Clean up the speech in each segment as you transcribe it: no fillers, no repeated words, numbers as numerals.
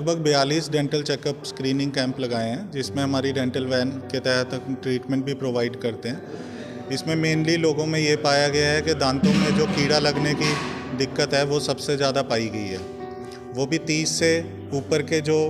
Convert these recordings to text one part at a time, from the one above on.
लगभग 42 dental checkup screening camp लगाए हैं, जिसमें हमारी डेंटल वैन के तहत हम ट्रीटमेंट भी प्रोवाइड करते हैं। इसमें मेनली लोगों में ये पाया गया है कि दांतों में जो कीड़ा लगने की दिक्कत है वो सबसे ज़्यादा पाई गई है। वो भी 30 से ऊपर के जो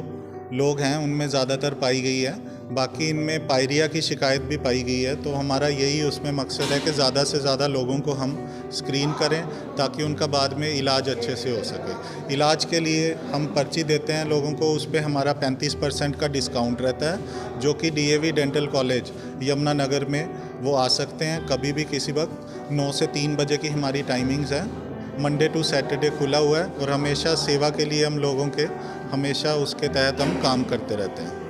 लोग हैं उनमें ज़्यादातर पाई गई है। बाकी इनमें पायरिया की शिकायत भी पाई गई है। तो हमारा यही उसमें मकसद है कि ज़्यादा से ज़्यादा लोगों को हम स्क्रीन करें ताकि उनका बाद में इलाज अच्छे से हो सके। इलाज के लिए हम पर्ची देते हैं लोगों को, उस पे हमारा 35% का डिस्काउंट रहता है, जो कि DAV डेंटल कॉलेज यमुनानगर में वो आ सकते हैं कभी भी किसी वक्त। 9 से 3 बजे की हमारी टाइमिंग्स है। मंडे टू सैटरडे खुला हुआ है और हमेशा सेवा के लिए हम लोगों के हमेशा उसके तहत हम काम करते रहते हैं।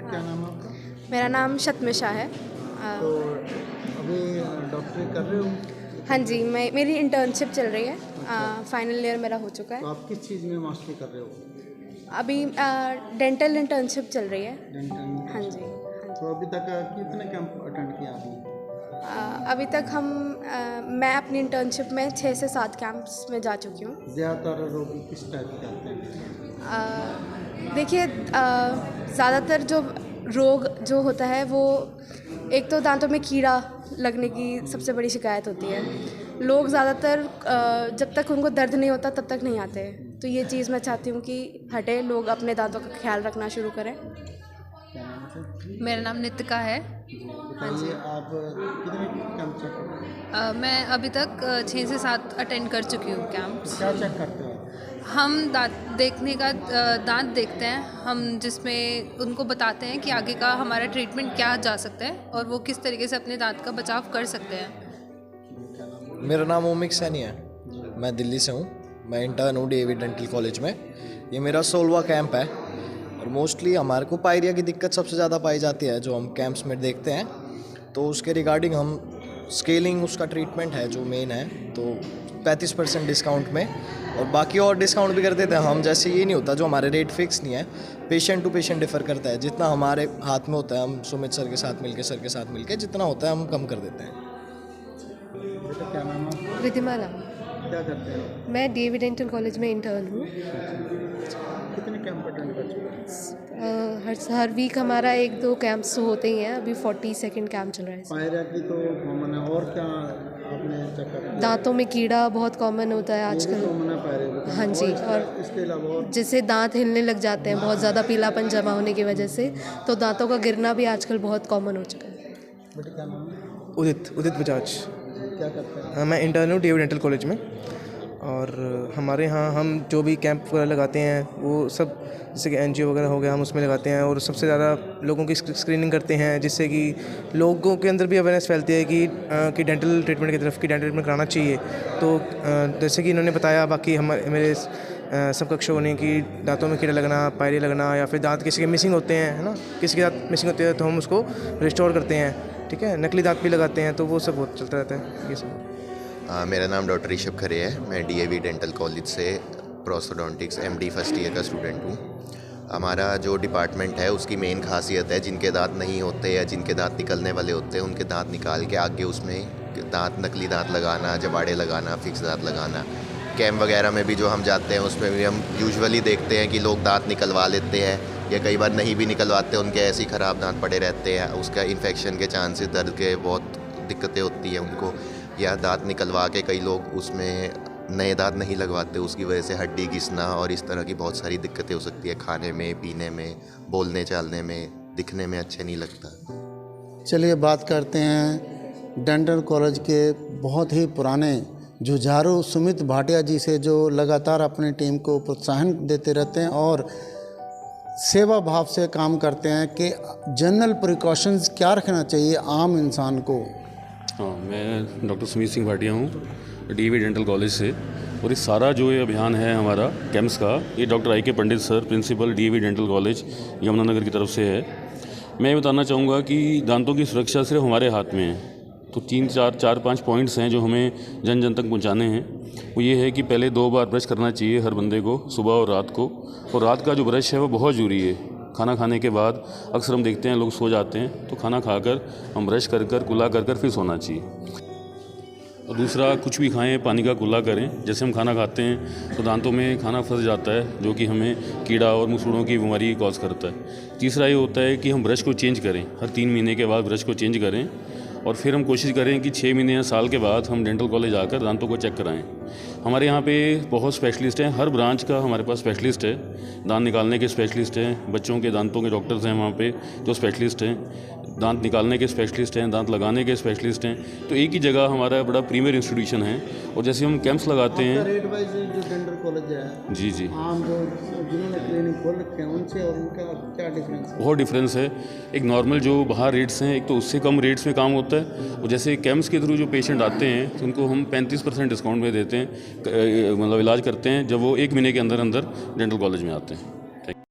क्या नाम है आपका? मेरा नाम शतमिशा है। तो अभी डॉक्टरी कर रहे हो? हाँ जी, मेरी इंटर्नशिप चल रही है। फाइनल ईयर मेरा हो चुका तो है। आप किस चीज़ में मास्टरी कर रहे हो? अभी डेंटल इंटर्नशिप चल रही है। डेंटल। हाँ जी। तो अभी तक कितने कैंप अटेंड किए आपने? अभी तक मैं अपनी इंटर्नशिप में 6 से 7 कैंप्स में जा चुकी हूँ। ज़्यादातर रोगी किस टाइप के आते हैं? देखिए, ज़्यादातर जो रोग जो होता है वो एक तो दांतों में कीड़ा लगने की सबसे बड़ी शिकायत होती है। लोग ज़्यादातर जब तक उनको दर्द नहीं होता तब तक नहीं आते। तो ये चीज़ मैं चाहती हूँ कि हटे, लोग अपने दांतों का ख्याल रखना शुरू करें। क्या नाम है? मेरा नाम नितिका है। बताइए आप कितने कैंप चेक करते हो? मैं अभी तक 6 से 7 अटेंड कर चुकी हूँ कैंप्स। क्या चेक करते हो? हम दांत देखते हैं हम, जिसमें उनको बताते हैं कि आगे का हमारा ट्रीटमेंट क्या जा सकता है और वो किस तरीके से अपने दांत का बचाव कर सकते हैं। मेरा नाम ओमिक सैनी है, मैं दिल्ली से हूँ। मैं इंटर्न हूँ DAV डेंटल कॉलेज में। ये मेरा 16वां कैंप है और मोस्टली हमारे को पायरिया की दिक्कत सबसे ज़्यादा पाई जाती है जो हम कैंप्स में देखते हैं। तो उसके रिगार्डिंग हम स्केलिंग उसका ट्रीटमेंट है जो मेन है, तो 35% डिस्काउंट में, और बाकी और डिस्काउंट भी कर देते हैं हम। जैसे ये नहीं होता जो हमारे रेट फिक्स नहीं है, पेशेंट टू पेशेंट डिफ़र करता है। जितना हमारे हाथ में होता है हम सुमित सर के साथ मिलके जितना होता है हम कम कर देते हैं। बेटा क्या नाम है? रिद्धिमा राम। क्या करते हो? मैं DAV डेंटल कॉलेज में इंटर्न हूँ। कितने कैंप अटेंड कर चुके हैं? हर वीक हमारा 1-2 कैंप्स होते ही हैं। अभी 42nd कैंप चल रहा है। पायरिया की तो कॉमन है, और क्या आपने चेक किया? दांतों में कीड़ा बहुत कॉमन होता है आजकल। कॉमन है पायरिया। हाँ जी, और इसके अलावा और जैसे दांत हिलने लग जाते हैं बहुत ज़्यादा पीलापन जमा होने की वजह से, तो दांतों का गिरना भी आजकल बहुत कॉमन हो चुका है। बेटा क्या नाम है? उदित बजाज। क्या करते हैं? हाँ, मैं इंटर्न हूँ DAV डेंटल कॉलेज में। और हमारे यहाँ हम जो भी कैंप वगैरह लगाते हैं वो सब जैसे कि NGO वगैरह हो गया, हम उसमें लगाते हैं और सबसे ज़्यादा लोगों की स्क्रीनिंग करते हैं, जिससे कि लोगों के अंदर भी अवेयरनेस फैलती है कि डेंटल ट्रीटमेंट की तरफ, कि डेंटल ट्रीटमेंट कराना चाहिए। तो जैसे कि इन्होंने बताया, बाकी मेरे सब कक्षों ने कि दांतों में कीड़ा लगना, पायरिया लगना, या फिर दांत किसी के मिसिंग होते हैं, है ना, किसी के दांत मिसिंग होते हैं तो हम उसको रिस्टोर करते हैं। ठीक है, नकली दांत भी लगाते हैं, तो वो सब बहुत चलता रहता है ये सब। मेरा नाम डॉक्टर ऋषभ खरे है। मैं DAV डेंटल कॉलेज से प्रोस्थोडोंटिक्स MD फर्स्ट ईयर का स्टूडेंट हूँ। हमारा जो डिपार्टमेंट है उसकी मेन खासियत है जिनके दांत नहीं होते या जिनके दांत निकलने वाले होते हैं उनके दांत निकाल के आगे उसमें नकली दांत लगाना, जबाड़े लगाना, फिक्स दांत लगाना। कैंप वगैरह में भी जो हम जाते हैं उसमें भी हम यूजुअली देखते हैं कि लोग दांत निकलवा लेते हैं या कई बार नहीं भी निकलवाते, उनके ऐसे ही ख़राब दांत पड़े रहते हैं। उसका इन्फेक्शन के चांसेस, दर्द के बहुत दिक्कतें होती हैं उनको, या दांत निकलवा के कई लोग उसमें नए दांत नहीं लगवाते, उसकी वजह से हड्डी घिसना और इस तरह की बहुत सारी दिक्कतें हो सकती है। खाने में, पीने में, बोलने चालने में, दिखने में अच्छे नहीं लगता। चलिए बात करते हैं डेंटल कॉलेज के बहुत ही पुराने जुझारू सुमित भाटिया जी से, जो लगातार अपनी टीम को प्रोत्साहन देते रहते हैं और सेवा भाव से काम करते हैं कि जनरल प्रिकॉशंस क्या रखना चाहिए आम इंसान को। हाँ, मैं डॉक्टर सुमित सिंह भाटिया हूँ DAV डेंटल कॉलेज से, और ये सारा जो ये अभियान है हमारा कैंप्स का, ये doctor IK Pandit sir, principal DAV dental college Yamunanagar की तरफ से है। मैं ये बताना चाहूँगा कि दांतों की सुरक्षा सिर्फ हमारे हाथ में है। तो 4-5 पॉइंट्स हैं जो हमें जन जन तक पहुँचाने हैं। वो ये है कि पहले 2 बार ब्रश करना चाहिए हर बंदे को, सुबह और रात को। और रात का जो ब्रश है वो बहुत ज़रूरी है। खाना खाने के बाद अक्सर हम देखते हैं लोग सो जाते हैं, तो खाना खाकर हम ब्रश कर कुला कर फिर सोना चाहिए। और दूसरा, कुछ भी खाएं पानी का कुल्ला करें। जैसे हम खाना खाते हैं तो दांतों में खाना फंस जाता है, जो कि हमें कीड़ा और मुसूड़ों की बीमारी कॉज करता है। तीसरा ये होता है कि हम ब्रश को चेंज करें, हर 3 महीने के बाद ब्रश को चेंज करें, और फिर हम कोशिश करें कि 6 महीने या साल के बाद हम डेंटल कॉलेज आकर दांतों को चेक कराएं। हमारे यहाँ पे बहुत स्पेशलिस्ट हैं, हर ब्रांच का हमारे पास स्पेशलिस्ट है। दांत निकालने के स्पेशलिस्ट हैं, बच्चों के दांतों के डॉक्टर्स हैं वहाँ पे जो स्पेशलिस्ट हैं, दांत निकालने के स्पेशलिस्ट हैं, दांत लगाने के स्पेशलिस्ट हैं। तो एक ही जगह हमारा बड़ा प्रीमियर इंस्टीट्यूशन है। और जैसे हम कैंप्स लगाते हैं रेट वाइज जो डेंटल कॉलेज है, जी जी, आम जो जिन्होंने क्लिनिक खोल रखे हैं उनसे और उनका क्या डिफरेंस है? बहुत डिफरेंस है। एक नॉर्मल जो बाहर रेट्स हैं, एक तो उससे कम रेट्स में काम होता है, और जैसे कैंप्स के थ्रू जो पेशेंट आते हैं उनको हम 35% डिस्काउंट में देते हैं, मतलब इलाज करते हैं जब वो 1 महीने के अंदर अंदर डेंटल कॉलेज में आते हैं।